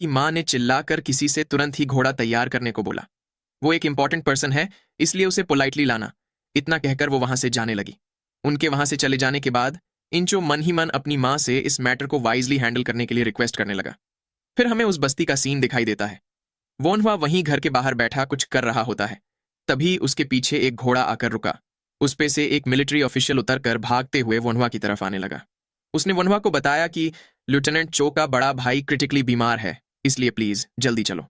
कि माँ ने चिल्लाकर किसी से तुरंत ही घोड़ा तैयार करने को बोला। वो एक इंपॉर्टेंट पर्सन है, इसलिए उसे पोलाइटली लाना। इतना कहकर वो वहां से जाने लगी। उनके वहां से चले जाने के बाद इंचो मन ही मन अपनी माँ से इस मैटर को वाइजली हैंडल करने के लिए रिक्वेस्ट करने लगा। फिर हमें उस बस्ती का सीन दिखाई देता है। वोनवा वहीं घर के बाहर बैठा कुछ कर रहा होता है। तभी उसके पीछे एक घोड़ा आकर रुका। उस पे से एक मिलिट्री ऑफिशियल उतरकर भागते हुए वोनवा की तरफ आने लगा। उसने वोनवा को बताया कि लेफ्टिनेंट चो का बड़ा भाई क्रिटिकली बीमार है, इसलिए प्लीज जल्दी चलो।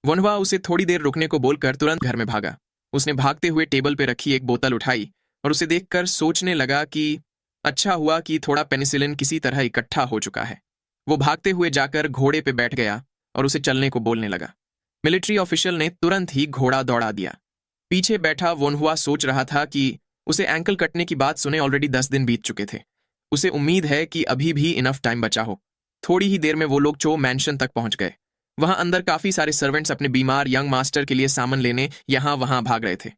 वोनवा उसे थोड़ी देर रुकने को बोलकर तुरंत घर में भागा। उसने भागते हुए टेबल पे रखी एक बोतल उठाई और उसे देखकर सोचने लगा कि अच्छा हुआ कि थोड़ा पेनिसिलिन किसी तरह इकट्ठा हो चुका है। वो भागते हुए जाकर घोड़े पे बैठ गया और उसे चलने को बोलने लगा। मिलिट्री ऑफिशियल ने तुरंत ही घोड़ा दौड़ा दिया। पीछे बैठा वोनहुआ सोच रहा था कि उसे एंकल कटने की बात सुने ऑलरेडी 10 दिन बीत चुके थे। उसे उम्मीद है कि अभी भी इनफ टाइम बचा हो। थोड़ी ही देर में वो लोग चो मैंशन तक पहुंच गए। वहां अंदर काफी सारे सर्वेंट्स अपने बीमार यंग मास्टर के लिए सामान लेने यहां वहां भाग रहे थे।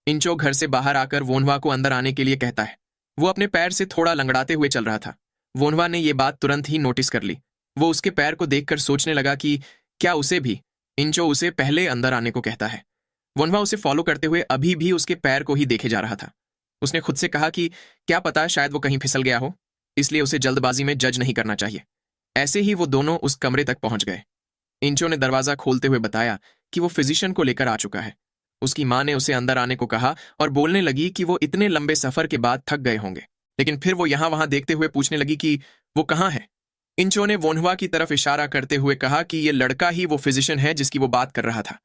इंचो घर से बाहर आकर वोनवा को अंदर आने के लिए कहता है। वो अपने पैर से थोड़ा लंगड़ाते हुए चल रहा था। वोनवा ने यह बात तुरंत ही नोटिस कर ली। वो उसके पैर को देखकर सोचने लगा कि क्या उसे भी इंचो उसे पहले अंदर आने को कहता है। वोनवा उसे फॉलो करते हुए अभी भी उसके पैर को ही देखे जा रहा था। उसने खुद से कहा कि क्या पता शायद वो कहीं फिसल गया हो, इसलिए उसे जल्दबाजी में जज नहीं करना चाहिए। ऐसे ही वो दोनों उस कमरे तक पहुंच गए। इंचो ने दरवाजा खोलते हुए बताया कि वो फिजिशियन को लेकर आ चुका है। उसकी माँ ने उसे अंदर आने को कहा और बोलने लगी कि वो इतने लंबे सफर के बाद थक गए होंगे, लेकिन फिर वो यहां वहां देखते हुए पूछने लगी कि वो कहाँ है। इंचो ने वोनहुआ की तरफ इशारा करते हुए कहा कि ये लड़का ही वो फिजिशियन है जिसकी वो बात कर रहा था।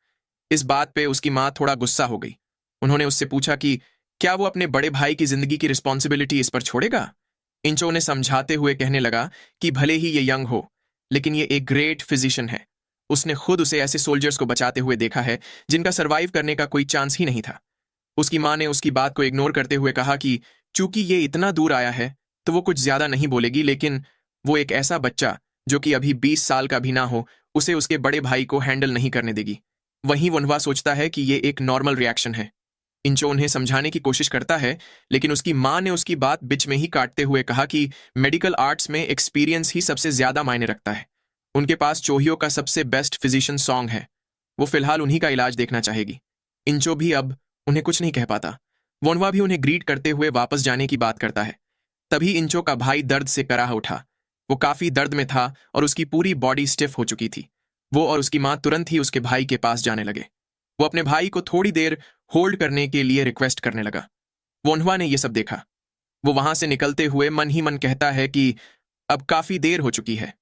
इस बात पे उसकी माँ थोड़ा गुस्सा हो गई। उन्होंने उससे पूछा कि क्या वो अपने बड़े भाई की जिंदगी की रिस्पॉन्सिबिलिटी इस पर छोड़ेगा। इंचो ने समझाते हुए कहने लगा कि भले ही ये यंग हो, लेकिन ये एक ग्रेट फिजिशियन है। उसने खुद उसे ऐसे सोल्जर्स को बचाते हुए देखा है जिनका सर्वाइव करने का कोई चांस ही नहीं था। उसकी माँ ने उसकी बात को इग्नोर करते हुए कहा कि चूंकि ये इतना दूर आया है तो वो कुछ ज्यादा नहीं बोलेगी, लेकिन वो एक ऐसा बच्चा जो कि अभी 20 साल का भी ना हो, उसे उसके बड़े भाई को हैंडल नहीं करने देगी। वहीं वनवा सोचता है कि ये एक नॉर्मल रिएक्शन है। इंचो उन्हें समझाने की कोशिश करता है, लेकिन उसकी माँ ने उसकी बात बीच में ही काटते हुए कहा कि मेडिकल आर्ट्स में एक्सपीरियंस ही सबसे ज्यादा मायने रखता है। उनके पास चोहियो का सबसे बेस्ट फिजिशियन सॉन्ग है। वो फिलहाल उन्हीं का इलाज देखना चाहेगी। इंचो भी अब उन्हें कुछ नहीं कह पाता। वोनवा भी उन्हें ग्रीट करते हुए वापस जाने की बात करता है। तभी इंचो का भाई दर्द से कराह उठा। वो काफी दर्द में था और उसकी पूरी बॉडी स्टिफ हो चुकी थी। वो और उसकी माँ तुरंत ही उसके भाई के पास जाने लगे। वो अपने भाई को थोड़ी देर होल्ड करने के लिए रिक्वेस्ट करने लगा। वोनवा ने यह सब देखा। वो वहां से निकलते हुए मन ही मन कहता है कि अब काफी देर हो चुकी है।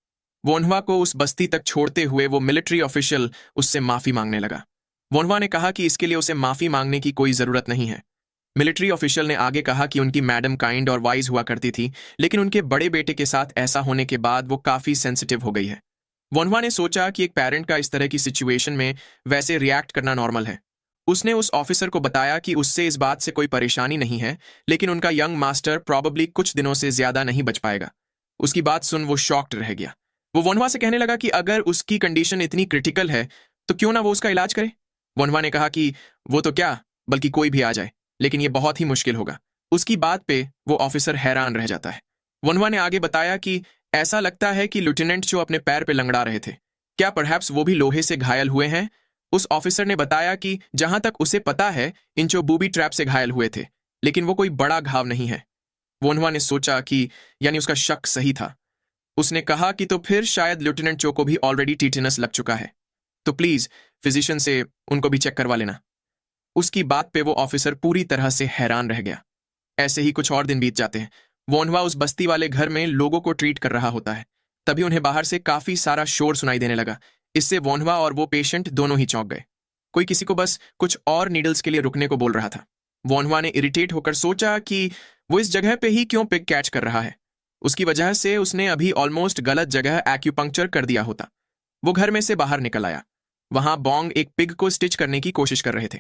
वोनवा को उस बस्ती तक छोड़ते हुए वो मिलिट्री ऑफिशियल उससे माफी मांगने लगा। वोनवा ने कहा कि इसके लिए उसे माफी मांगने की कोई जरूरत नहीं है। मिलिट्री ऑफिशियल ने आगे कहा कि उनकी मैडम काइंड और वाइज हुआ करती थी, लेकिन उनके बड़े बेटे के साथ ऐसा होने के बाद वो काफी सेंसिटिव हो गई है। वोनवा ने सोचा कि एक पेरेंट का इस तरह की सिचुएशन में वैसे रिएक्ट करना नॉर्मल है। उसने उस ऑफिसर को बताया कि उससे इस बात से कोई परेशानी नहीं है, लेकिन उनका यंग मास्टर प्रॉबेबली कुछ दिनों से ज्यादा नहीं बच पाएगा। उसकी बात सुन वो शॉक्ड रह गया। वो वोनवा से कहने लगा कि अगर उसकी कंडीशन इतनी क्रिटिकल है तो क्यों ना वो उसका इलाज करे। वोनवा ने कहा कि वो तो क्या, बल्कि कोई भी आ जाए, लेकिन ये बहुत ही मुश्किल होगा। उसकी बात पे वो ऑफिसर हैरान रह जाता है। वोनवा ने आगे बताया कि ऐसा लगता है कि लेफ्टिनेंट जो अपने पैर पे लंगड़ा रहे थे, क्या परहैप्स वो भी लोहे से घायल हुए हैं। उस ऑफिसर ने बताया कि जहां तक उसे पता है इंचो बूबी ट्रैप से घायल हुए थे, लेकिन वो कोई बड़ा घाव नहीं है। वोनवा ने सोचा कि यानी उसका शक सही था। उसने कहा कि तो फिर शायद लेफ्टिनेंट चो को भी ऑलरेडी टीटेनस लग चुका है, तो प्लीज फिजिशियन से उनको भी चेक करवा लेना। उसकी बात पे वो ऑफिसर पूरी तरह से हैरान रह गया। ऐसे ही कुछ और दिन बीत जाते हैं। वोनवा उस बस्ती वाले घर में लोगों को ट्रीट कर रहा होता है। तभी उन्हें बाहर से काफी सारा शोर सुनाई देने लगा। इससे वोनवा और वो पेशेंट दोनों ही चौंक गए। कोई किसी को बस कुछ और नीडल्स के लिए रुकने को बोल रहा था। वोनवा ने इरिटेट होकर सोचा कि वो इस जगह पे ही क्यों पिग कैच कर रहा है। उसकी वजह से उसने अभी ऑलमोस्ट गलत जगह एक्यूपंक्चर कर दिया होता। वो घर में से बाहर निकल आया। वहां बॉन्ग एक पिग को स्टिच करने की कोशिश कर रहे थे।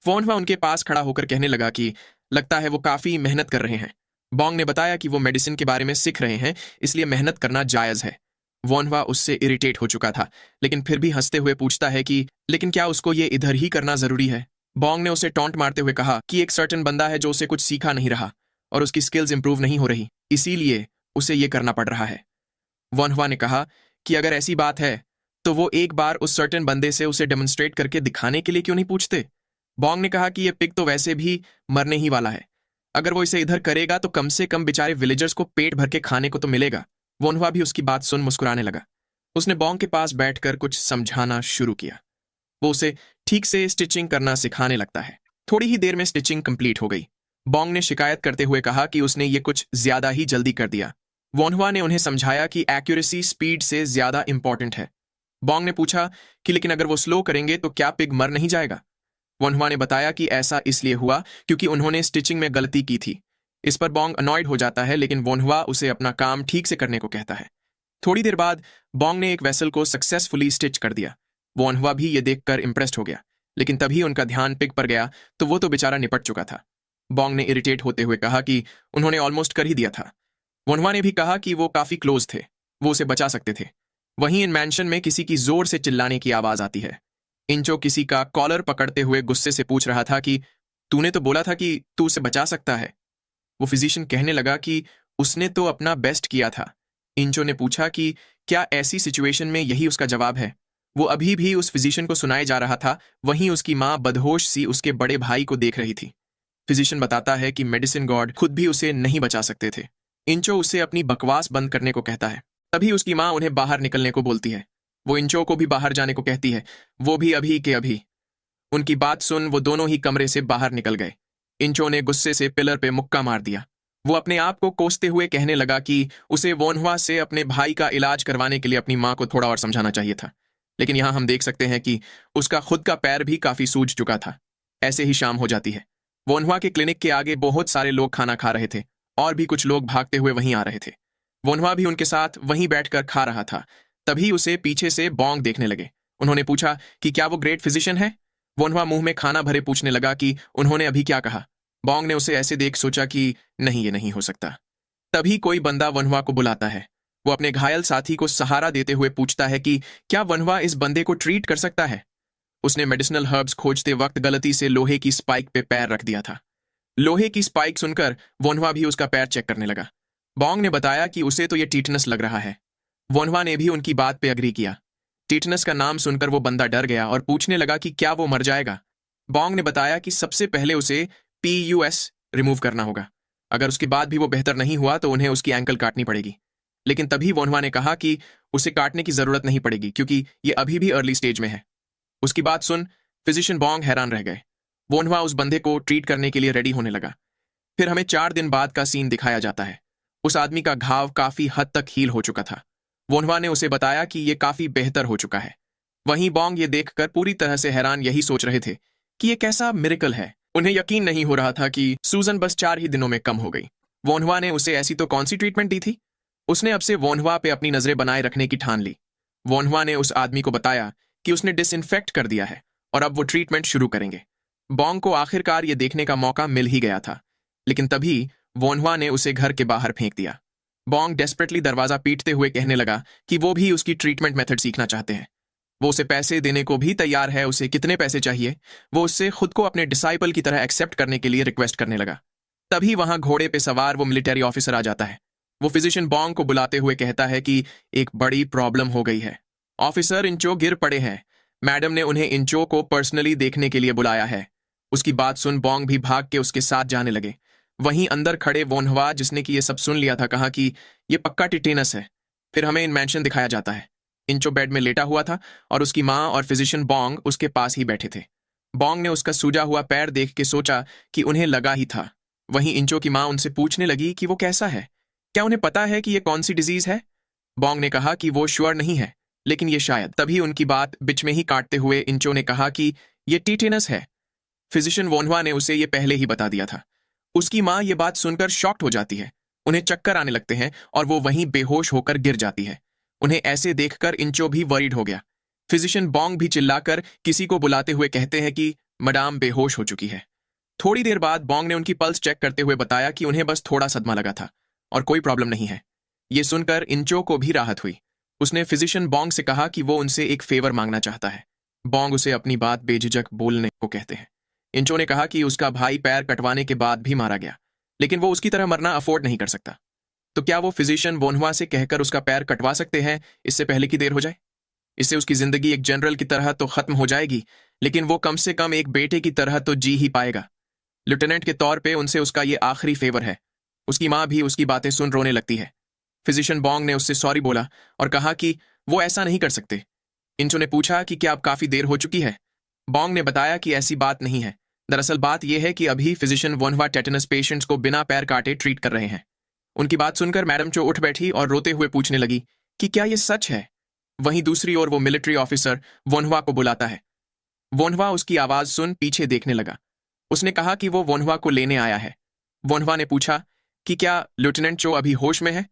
वोनवा उनके पास खड़ा होकर कहने लगा कि लगता है वो काफी मेहनत कर रहे हैं। बॉन्ग ने बताया कि वो मेडिसिन के बारे में सीख रहे हैं, इसलिए मेहनत करना जायज है। वोनवा उससे इरिटेट हो चुका था, लेकिन फिर भी हंसते हुए पूछता है कि लेकिन क्या उसको ये इधर ही करना जरूरी है। बॉन्ग ने उसे टॉन्ट मारते हुए कहा कि एक सर्टेन बंदा है जो उसे कुछ सीखा नहीं रहा और उसकी स्किल्स इंप्रूव नहीं हो रही, इसीलिए उसे ये करना पड़ रहा है। वोनवा ने कहा कि अगर ऐसी बात है तो वो एक बार उस सर्टेन बंदे से उसे डेमोन्स्ट्रेट करके दिखाने के लिए क्यों नहीं पूछते? बॉन्ग ने कहा कि ये पिग तो वैसे भी मरने ही वाला है। अगर वो इसे इधर करेगा तो कम से कम बेचारे विलेजर्स को पेट भर के खाने को तो मिलेगा। वोनहुआ भी उसकी बात सुन मुस्कुराने लगा। उसने बॉन्ग के पास बैठकर कुछ समझाना शुरू किया। वो उसे ठीक से स्टिचिंग करना सिखाने लगता है। थोड़ी ही देर में स्टिचिंग कंप्लीट हो गई। बॉन्ग ने शिकायत करते हुए कहा कि उसने ये कुछ ज्यादा ही जल्दी कर दिया। वोनहुआ ने उन्हें समझाया कि एक्यूरेसी स्पीड से ज्यादा इंपॉर्टेंट है। बॉन्ग ने पूछा कि लेकिन अगर वो स्लो करेंगे तो क्या पिग मर नहीं जाएगा? वोनहुआ ने बताया कि ऐसा इसलिए हुआ क्योंकि उन्होंने स्टिचिंग में गलती की थी। इस पर बॉन्ग अनॉयड हो जाता है, लेकिन वोनहुआ उसे अपना काम ठीक से करने को कहता है। थोड़ी देर बाद बॉन्ग ने एक वेसल को सक्सेसफुली स्टिच कर दिया। वोनहुआ भी ये देखकर इंप्रेस्ड हो गया, लेकिन तभी उनका ध्यान पिग पर गया तो वो तो बेचारा निपट चुका था। बॉन्ग ने इरिटेट होते हुए कहा कि उन्होंने ऑलमोस्ट कर ही दिया था। वोनहुआ ने भी कहा कि वो काफी क्लोज थे, वो उसे बचा सकते थे। वहीं इन मैंशन में किसी की जोर से चिल्लाने की आवाज आती है। इंचो किसी का कॉलर पकड़ते हुए गुस्से से पूछ रहा था कि तूने तो बोला था कि तू उसे बचा सकता है। वो फिजिशियन कहने लगा कि उसने तो अपना बेस्ट किया था। इंचो ने पूछा कि क्या ऐसी सिचुएशन में यही उसका जवाब है? वो अभी भी उस फिजिशियन को सुनाए जा रहा था। वहीं उसकी माँ बदहोश सी उसके बड़े भाई को देख रही थी। फिजिशियन बताता है कि मेडिसिन गॉड खुद भी उसे नहीं बचा सकते थे। इंचो उसे अपनी बकवास बंद करने को कहता है। तभी उसकी माँ उन्हें बाहर निकलने को बोलती है। वो इंचो को भी बाहर जाने को कहती है, वो भी अभी के अभी। उनकी बात सुन वो दोनों ही कमरे से बाहर निकल गए। इंचो ने गुस्से से पिलर पे मुक्का मार दिया। वो अपने आप को कोसते हुए कहने लगा कि उसे वोनहुआ से अपने भाई का इलाज करवाने के लिए अपनी माँ को थोड़ा और समझाना चाहिए था। लेकिन यहाँ हम देख सकते हैं कि उसका खुद का पैर भी काफी सूज चुका था। ऐसे ही शाम हो जाती है। वोनहुआ के क्लिनिक के आगे बहुत सारे लोग खाना खा रहे थे और भी कुछ लोग भागते हुए वहीं आ रहे थे। वोनहुआ भी उनके साथ वहीं बैठकर खा रहा था। तभी उसे पीछे से बॉन्ग देखने लगे। उन्होंने पूछा कि क्या वो ग्रेट फिजिशियन है? वोनहुआ मुंह में खाना भरे पूछने लगा कि उन्होंने अभी क्या कहा। बॉन्ग ने उसे ऐसे देख सोचा कि नहीं, ये नहीं हो सकता। तभी कोई बंदा वनहुआ को बुलाता है। वो अपने घायल साथी को सहारा देते हुए पूछता है कि क्या वनहुआ इस बंदे को ट्रीट कर सकता है। उसने मेडिसिनल हर्ब्स खोजते वक्त गलती से लोहे की स्पाइक पे पैर रख दिया था। लोहे की स्पाइक सुनकर वनहुआ भी उसका पैर चेक करने लगा। बॉन्ग ने बताया कि उसे तो ये टीटनस लग रहा है। वनहुआ ने भी उनकी बात पे अग्री किया। टीटनस का नाम सुनकर वो बंदा डर गया और पूछने लगा कि क्या वो मर जाएगा। बॉन्ग ने बताया कि सबसे पहले उसे PUS रिमूव करना होगा। अगर उसके बाद भी वो बेहतर नहीं हुआ तो उन्हें उसकी एंकल काटनी पड़ेगी। लेकिन तभी वोनहुआ ने कहा कि उसे काटने की जरूरत नहीं पड़ेगी क्योंकि ये अभी भी अर्ली स्टेज में है। उसकी बात सुन फिजिशियन बॉन्ग हैरान रह गए। वोनहुआ उस बंदे को ट्रीट करने के लिए रेडी होने लगा। फिर हमें 4 दिन बाद का सीन दिखाया जाता है। उस आदमी का घाव काफी हद तक हील हो चुका था। वोनहुआ ने उसे बताया कि ये काफी बेहतर हो चुका है। वहीं बॉन्ग ये देखकर पूरी तरह से हैरान यही सोच रहे थे कि ये कैसा मिरेकल है। उन्हें यकीन नहीं हो रहा था कि सूजन बस 4 ही दिनों में कम हो गई। वोनहुआ ने उसे ऐसी तो कौन सी ट्रीटमेंट दी थी? उसने अब से वोनहुआ पे अपनी नजरें बनाए रखने की ठान ली। वोनहुआ ने उस आदमी को बताया कि उसने डिसइंफेक्ट कर दिया है और अब वो ट्रीटमेंट शुरू करेंगे। बॉन्ग को आखिरकार ये देखने का मौका मिल ही गया था। लेकिन तभी वोनहुआ ने उसे घर के बाहर फेंक दिया। बॉन्ग डेस्परेटली दरवाजा पीटते हुए कहने लगा कि वो भी उसकी ट्रीटमेंट मेथड सीखना चाहते हैं। वो उसे पैसे देने को भी तैयार है। उसे कितने पैसे चाहिए? वो उससे खुद को अपने डिसाइपल की तरह एक्सेप्ट करने के लिए रिक्वेस्ट करने लगा। तभी वहां घोड़े पे सवार वो मिलिट्री ऑफिसर आ जाता है। वो फिजिशियन बॉन्ग को बुलाते हुए कहता है कि एक बड़ी प्रॉब्लम हो गई है। ऑफिसर इंचो गिर पड़े हैं। मैडम ने उन्हें इंचो को पर्सनली देखने के लिए बुलाया है। उसकी बात सुन बॉन्ग भी भाग के उसके साथ जाने लगे। वहीं अंदर खड़े वोनहुआ जिसने कि ये सब सुन लिया था कहा कि ये पक्का टिटेनस है। फिर हमें इन मैंशन दिखाया जाता है। इंचो बेड में लेटा हुआ था और उसकी माँ और फिजिशियन बॉन्ग उसके पास ही बैठे थे। बॉन्ग ने उसका सूजा हुआ पैर देख के सोचा कि उन्हें लगा ही था। वहीं इंचो की माँ उनसे पूछने लगी कि वो कैसा है, क्या उन्हें पता है कि ये कौन सी डिजीज है। बॉन्ग ने कहा कि वो श्योर नहीं है, लेकिन ये शायद। तभी उनकी बात बीच में ही काटते हुए इंचो ने कहा कि ये टीटेनस है। फिजिशियन वोनहुआ ने उसे ये पहले ही बता दिया था। उसकी माँ ये बात सुनकर शॉक्ड हो जाती है। उन्हें चक्कर आने लगते हैं और वो वहीं बेहोश होकर गिर जाती है। उन्हें ऐसे देखकर इंचो भी वरीड हो गया। फिजिशियन बॉन्ग भी चिल्लाकर किसी को बुलाते हुए कहते हैं कि मैडम बेहोश हो चुकी है। थोड़ी देर बाद बॉन्ग ने उनकी पल्स चेक करते हुए बताया कि उन्हें बस थोड़ा सदमा लगा था और कोई प्रॉब्लम नहीं है। ये सुनकर इंचो को भी राहत हुई। उसने फिजिशियन बॉन्ग से कहा कि वो उनसे एक फेवर मांगना चाहता है। बॉन्ग उसे अपनी बात बेझिझक बोलने को कहते हैं। इंचो ने कहा कि उसका भाई पैर कटवाने के बाद भी मारा गया, लेकिन वो उसकी तरह मरना अफोर्ड नहीं कर सकता। तो क्या वो फिजिशियन वोनहुआ से कहकर उसका पैर कटवा सकते हैं इससे पहले कि देर हो जाए? इससे उसकी जिंदगी एक जनरल की तरह तो खत्म हो जाएगी, लेकिन वो कम से कम एक बेटे की तरह तो जी ही पाएगा। लेफ्टिनेंट के तौर पे उनसे उसका ये आखिरी फेवर है। उसकी माँ भी उसकी बातें सुन रोने लगती है। फिजिशियन बॉन्ग ने उससे सॉरी बोला और कहा कि वो ऐसा नहीं कर सकते। इंचो ने पूछा कि क्या अब काफी देर हो चुकी है। बॉन्ग ने बताया कि ऐसी बात नहीं है। दरअसल बात यह है कि अभी फिजिशियन वोन्हवा टेटनस पेशेंट्स को बिना पैर काटे ट्रीट कर रहे हैं। उनकी बात सुनकर मैडम चो उठ बैठी और रोते हुए पूछने लगी कि क्या ये सच है। वहीं दूसरी ओर वो मिलिट्री ऑफिसर वोन्हवा को बुलाता है। वोन्हवा उसकी आवाज सुन पीछे देखने लगा। उसने कहा कि वो वोन्हवा को लेने आया है। वोन्हवा ने पूछा कि क्या लेफ्टिनेंट चो अभी होश में है।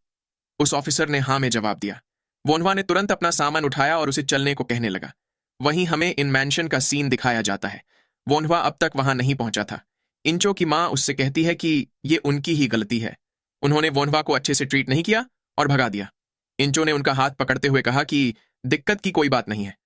उस ऑफिसर ने हाँ में जवाब दिया। वोन्हवा ने तुरंत अपना सामान उठाया और उसे चलने को कहने लगा। वहीं हमें इन मैंशन का सीन दिखाया जाता है। वोन्हवा अब तक वहां नहीं पहुंचा था। इंचो की मां उससे कहती है कि ये उनकी ही गलती है। उन्होंने वोन्हवा को अच्छे से ट्रीट नहीं किया और भगा दिया। इंचो ने उनका हाथ पकड़ते हुए कहा कि दिक्कत की कोई बात नहीं है।